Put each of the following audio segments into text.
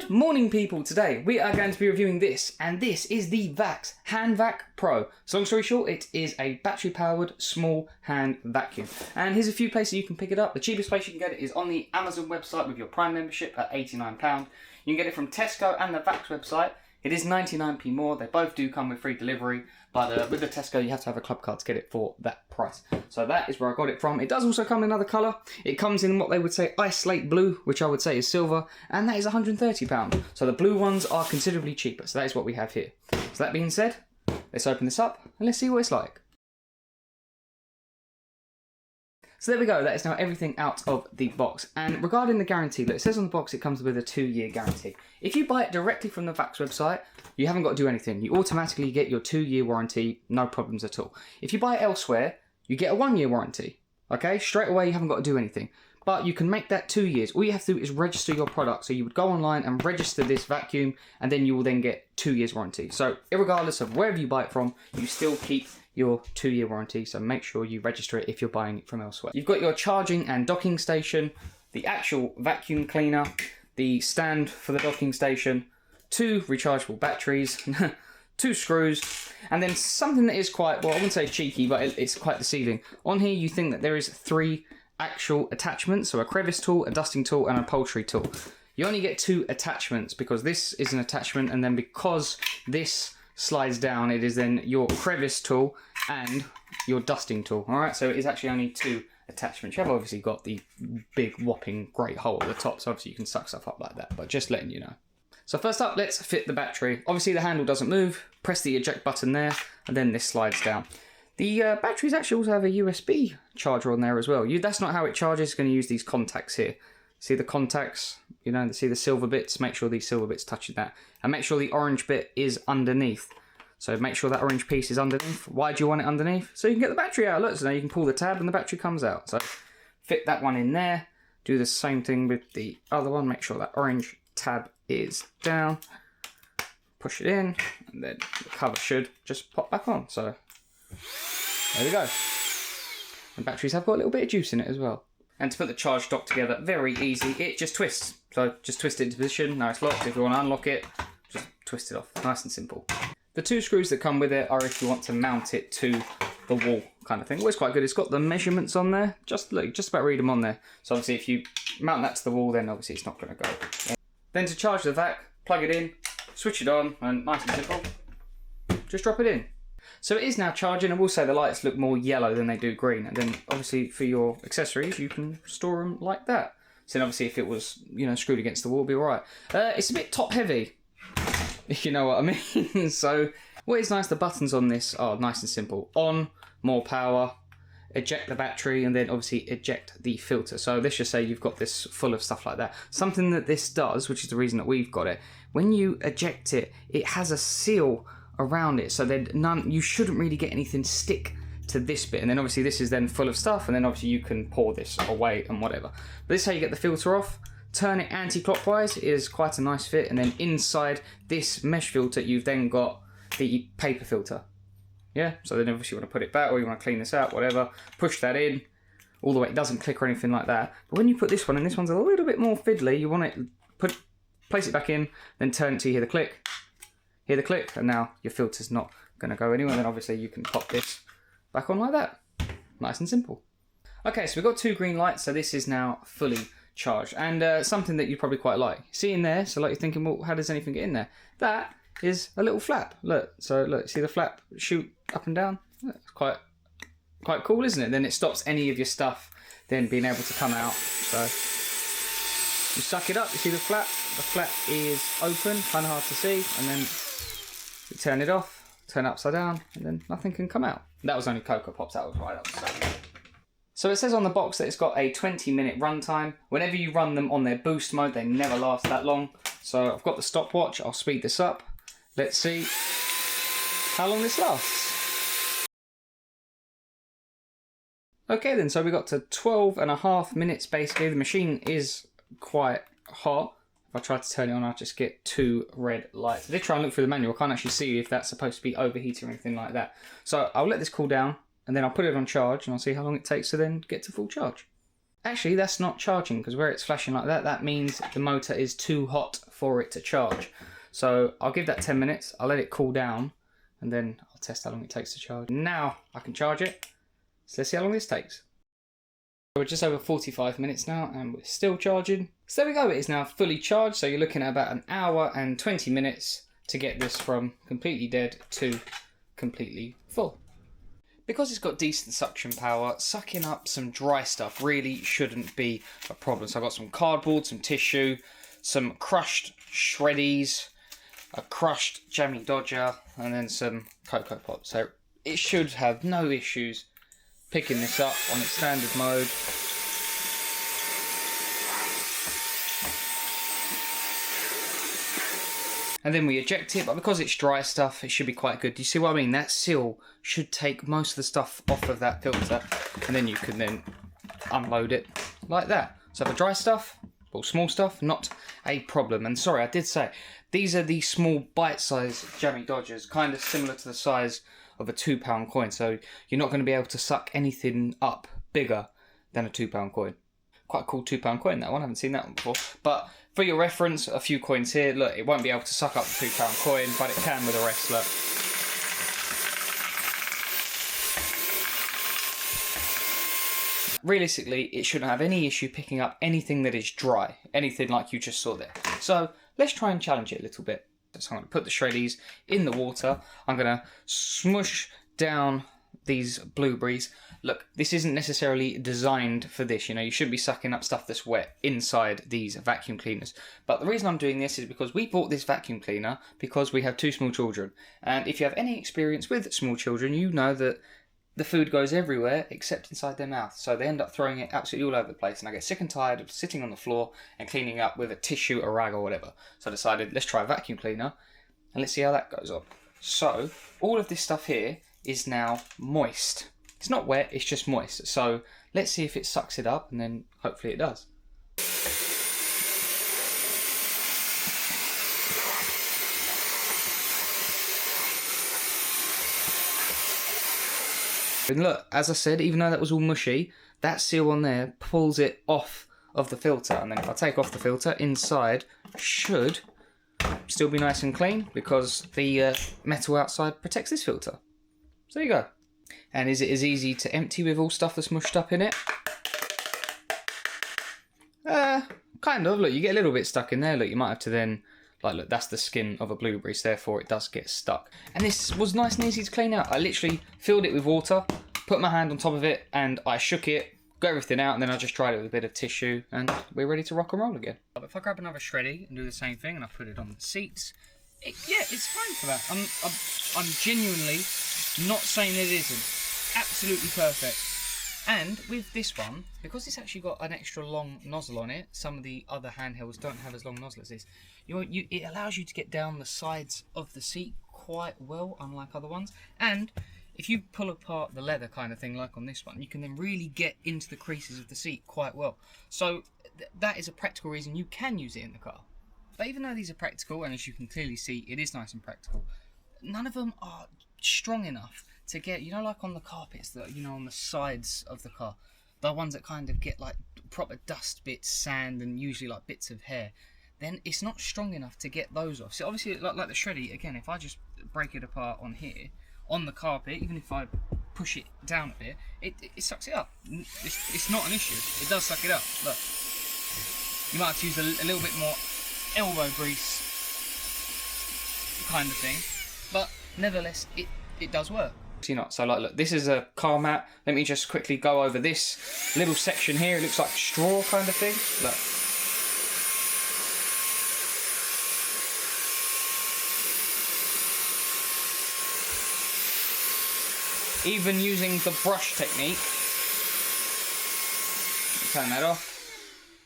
Good morning, people. Today we are going to be reviewing this, and this is the HandVac HandVac Pro. So long story short, it is a battery powered small hand vacuum, and here's a few places you can pick it up. The cheapest place you can get it is on the Amazon website with your Prime membership at £89. You can get it from Tesco and the Vax website. It is 99p more. They both do come with free delivery, but with the Tesco you have to have a club card to get it for that price. So that is where I got it from. It does also come in another colour. It comes in what they would say ice slate blue, which I would say is silver, and that is £130. So the blue ones are considerably cheaper. So that is what we have here. So that being said, let's open this up and let's see what it's like. So there we go, that is now everything out of the box. And regarding the guarantee, look, it says on the box it comes with a 2-year guarantee. If you buy it directly from the Vax website, you haven't got to do anything. You automatically get your 2-year warranty, no problems at all. If you buy it elsewhere, you get a 1-year warranty. Okay, straight away you haven't got to do anything. But you can make that 2 years. All you have to do is register your product. So you would go online and register this vacuum, and then you will then get 2 years warranty. So regardless of wherever you buy it from, you still keep your 2-year warranty, so make sure you register it if you're buying it from elsewhere. You've got your charging and docking station, the actual vacuum cleaner, the stand for the docking station, 2 rechargeable batteries, 2 screws, and then something that is quite, well, I wouldn't say cheeky, but it's quite deceiving. On here you think that there is 3 actual attachments, so a crevice tool, a dusting tool, and a upholstery tool. You only get 2 attachments because this is an attachment, and then because this slides down, it is then your crevice tool and your dusting tool. All right, so it is actually only 2 attachments. You have obviously got the big whopping great hole at the top, so obviously you can suck stuff up like that, but just letting you know. So first up, let's fit the battery. Obviously the handle doesn't move. Press the eject button there, and then this slides down. The batteries actually also have a USB charger on there as well. That's not how it charges. It's going to use these contacts here. See the contacts, you know, see the silver bits, make sure these silver bits touching that. And make sure the orange bit is underneath. So make sure that orange piece is underneath. Why do you want it underneath? So you can get the battery out. Look, so now you can pull the tab and the battery comes out. So fit that one in there. Do the same thing with the other one. Make sure that orange tab is down. Push it in, and then the cover should just pop back on. So there we go. The batteries have got a little bit of juice in it as well. And to put the charge dock together, very easy. It just twists. So just twist it into position. Now it's locked. If you want to unlock it, just twist it off. Nice and simple. The 2 screws that come with it are if you want to mount it to the wall kind of thing. Well, it's quite good. It's got the measurements on there. Just about read them on there. So obviously if you mount that to the wall, then obviously it's not going to go. Then to charge the vac, plug it in, switch it on, and nice and simple. Just drop it in. So it is now charging. I will say the lights look more yellow than they do green. And then obviously for your accessories, you can store them like that. So then obviously if it was, you know, screwed against the wall, it'd be all right. It's a bit top heavy, if you know what I mean. So what is nice, the buttons on this are nice and simple. On, more power, eject the battery, and then obviously eject the filter. So let's just say you've got this full of stuff like that. Something that this does, which is the reason that we've got it, when you eject it, it has a seal around it, so then you shouldn't really get anything stick to this bit. And then obviously this is then full of stuff, and then obviously you can pour this away and whatever. But this is how you get the filter off. Turn it anti-clockwise. It is quite a nice fit. And then inside this mesh filter, you've then got the paper filter. Yeah, so then obviously you want to put it back, or you want to clean this out, whatever. Push that in all the way. It doesn't click or anything like that. But when you put this one in, this one's a little bit more fiddly. You want it, place it back in, then turn it till you hear the click. Hear the click, and now your filter's not going to go anywhere. Then obviously you can pop this back on like that. Nice and simple. Okay, so we've got 2 green lights, so this is now fully charged. And something that you probably quite like. See in there, so like you're thinking, well, how does anything get in there? That is a little flap. Look, so look, see the flap shoot up and down? It's quite cool, isn't it? Then it stops any of your stuff then being able to come out. So you suck it up, you see the flap? The flap is open, kind of hard to see, and then you turn it off, turn it upside down, and then nothing can come out. That was only Cocoa Pops, that was right up. So it says on the box that it's got a 20-minute runtime. Whenever you run them on their boost mode, they never last that long. So I've got the stopwatch, I'll speed this up. Let's see how long this lasts. Okay then, so we got to 12.5 minutes basically. The machine is quite hot. If I try to turn it on, I'll just get 2 red lights. I did try and look through the manual. I can't actually see if that's supposed to be overheating or anything like that. So I'll let this cool down, and then I'll put it on charge, and I'll see how long it takes to then get to full charge. Actually, that's not charging, because where it's flashing like that, that means the motor is too hot for it to charge. So I'll give that 10 minutes, I'll let it cool down, and then I'll test how long it takes to charge. Now I can charge it, so let's see how long this takes. We're just over 45 minutes now, and we're still charging. So there we go, it is now fully charged, so you're looking at about an hour and 20 minutes to get this from completely dead to completely full. Because it's got decent suction power, sucking up some dry stuff really shouldn't be a problem. So I've got some cardboard, some tissue, some crushed shreddies, a crushed jammy dodger, and then some Cocoa Pops. So it should have no issues picking this up on its standard mode. And then we eject it, but because it's dry stuff, it should be quite good. Do you see what I mean? That seal should take most of the stuff off of that filter, and then you can then unload it like that. So for dry stuff, or small stuff, not a problem. And sorry, I did say, these are the small bite-sized jammy dodgers, kind of similar to the size of a £2 coin. So you're not going to be able to suck anything up bigger than a £2 coin. Quite a cool £2 coin, that one. I haven't seen that one before. But for your reference, a few coins here. Look, it won't be able to suck up the £2 coin, but it can with the rest. Look. Realistically, it shouldn't have any issue picking up anything that is dry. Anything like you just saw there. So let's try and challenge it a little bit. So I'm going to put the shreddies in the water. I'm going to smush down these blueberries. Look, this isn't necessarily designed for this, you know, you shouldn't be sucking up stuff that's wet inside these vacuum cleaners. But the reason I'm doing this is because we bought this vacuum cleaner because we have 2 small children. And if you have any experience with small children, you know that the food goes everywhere except inside their mouth. So they end up throwing it absolutely all over the place. And I get sick and tired of sitting on the floor and cleaning up with a tissue, a rag or whatever. So I decided, let's try a vacuum cleaner and let's see how that goes on. So all of this stuff here is now moist. It's not wet, it's just moist. So let's see if it sucks it up, and then hopefully it does. And look, as I said, even though that was all mushy, that seal on there pulls it off of the filter. And then if I take off the filter, inside should still be nice and clean because the metal outside protects this filter. So there you go. And is it as easy to empty with all stuff that's mushed up in it? Kind of. Look, you get a little bit stuck in there. Look, you might have to then, like, look, that's the skin of a blueberry, so therefore it does get stuck. And this was nice and easy to clean out. I literally filled it with water, put my hand on top of it, and I shook it, got everything out, and then I just dried it with a bit of tissue, and we're ready to rock and roll again. But if I grab another shreddy and do the same thing, and I put it on the seats, yeah, it's fine for that. I'm genuinely not saying it isn't. Absolutely perfect. And with this one, because it's actually got an extra long nozzle on it, some of the other handhelds don't have as long nozzle as this, it allows you to get down the sides of the seat quite well, unlike other ones. And if you pull apart the leather kind of thing like on this one, you can then really get into the creases of the seat quite well. So that is a practical reason you can use it in the car. But even though these are practical, and as you can clearly see, it is nice and practical, none of them are strong enough to get, you know, like on the carpets that, you know, on the sides of the car, the ones that kind of get like proper dust bits, sand, and usually like bits of hair, then it's not strong enough to get those off. So obviously, like the shreddy, again, if I just break it apart on here, on the carpet, even if I push it down a bit, it sucks it up. It's not an issue. It does suck it up. Look, you might have to use a little bit more elbow grease kind of thing, but nevertheless, it does work. So like, look, this is a car mat. Let me just quickly go over this little section here. It looks like straw kind of thing. Look. Even using the brush technique, turn that off,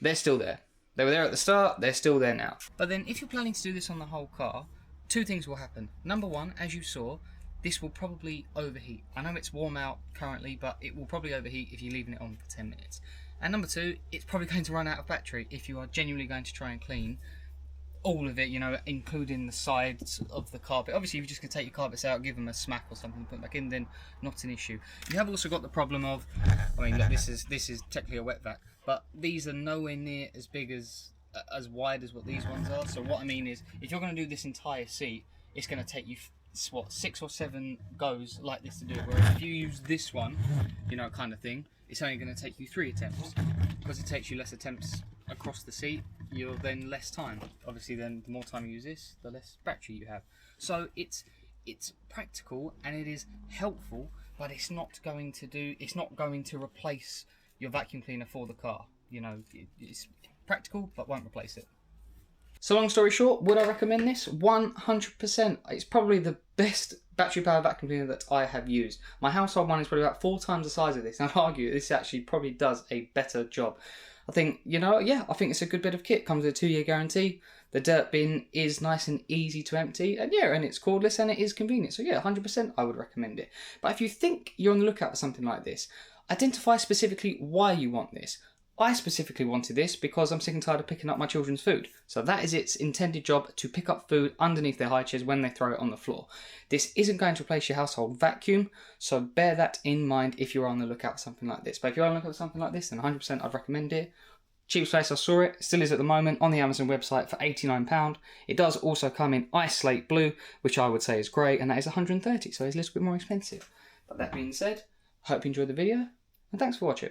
they're still there. They were there at the start, they're still there now. But then if you're planning to do this on the whole car, 2 things will happen. Number 1, as you saw, this will probably overheat. I know it's warm out currently, but it will probably overheat if you're leaving it on for 10 minutes. And number 2, it's probably going to run out of battery if you are genuinely going to try and clean all of it, you know, including the sides of the carpet. Obviously, if you're just going to take your carpets out, give them a smack or something, put them back in, then not an issue. You have also got the problem of, I mean, look, this is technically a wet vac, but these are nowhere near as big as wide as what these ones are. So what I mean is, if you're going to do this entire seat, it's going to take you what 6 or 7 goes like this to do it. Whereas if you use this one, you know, kind of thing, it's only going to take you 3 attempts. Because it takes you less attempts across the seat, you're then less time. Obviously, then the more time you use this, the less battery you have. So it's practical and it is helpful, but it's not going to replace your vacuum cleaner for the car. You know, it's practical but won't replace it. So long story short, would I recommend this? 100%. It's probably the best battery powered vacuum cleaner that I have used. My household one is probably about 4 times the size of this, and I'd argue this actually probably does a better job. I think, you know, yeah, I think it's a good bit of kit. Comes with a 2-year guarantee. The dirt bin is nice and easy to empty, and yeah, and it's cordless and it is convenient. So yeah, 100% I would recommend it. But if you think you're on the lookout for something like this, identify specifically why you want this. I specifically wanted this because I'm sick and tired of picking up my children's food. So that is its intended job, to pick up food underneath their high chairs when they throw it on the floor. This isn't going to replace your household vacuum, so bear that in mind if you're on the lookout for something like this. But if you're on the lookout for something like this, then 100% I'd recommend it. Cheapest place I saw it, still is at the moment, on the Amazon website for £89. It does also come in ice slate blue, which I would say is great, and that is £130, so it's a little bit more expensive. But that being said, I hope you enjoyed the video, and thanks for watching.